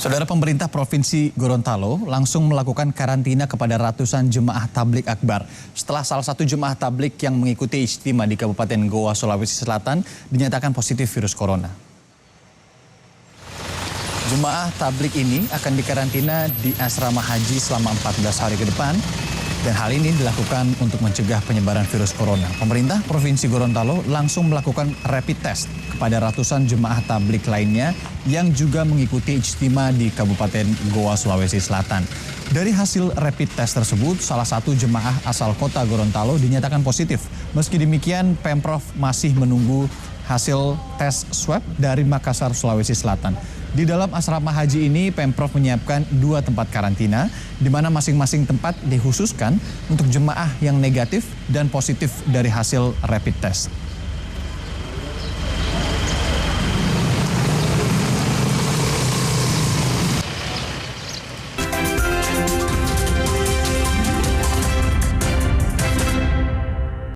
Saudara, pemerintah Provinsi Gorontalo langsung melakukan karantina kepada ratusan jemaah tablik akbar setelah salah satu jemaah tablik yang mengikuti ijtima di Kabupaten Gowa, Sulawesi Selatan dinyatakan positif virus corona. Jemaah tablik ini akan dikarantina di asrama haji selama 14 hari ke depan. Dan hal ini dilakukan untuk mencegah penyebaran virus corona. Pemerintah Provinsi Gorontalo langsung melakukan rapid test kepada ratusan jemaah tablik lainnya yang juga mengikuti ijtima di Kabupaten Gowa, Sulawesi Selatan. Dari hasil rapid test tersebut, salah satu jemaah asal kota Gorontalo dinyatakan positif. Meski demikian, Pemprov masih menunggu hasil tes swab dari Makassar, Sulawesi Selatan. Di dalam asrama haji ini, Pemprov menyiapkan 2 tempat karantina, di mana masing-masing tempat dikhususkan untuk jemaah yang negatif dan positif dari hasil rapid test.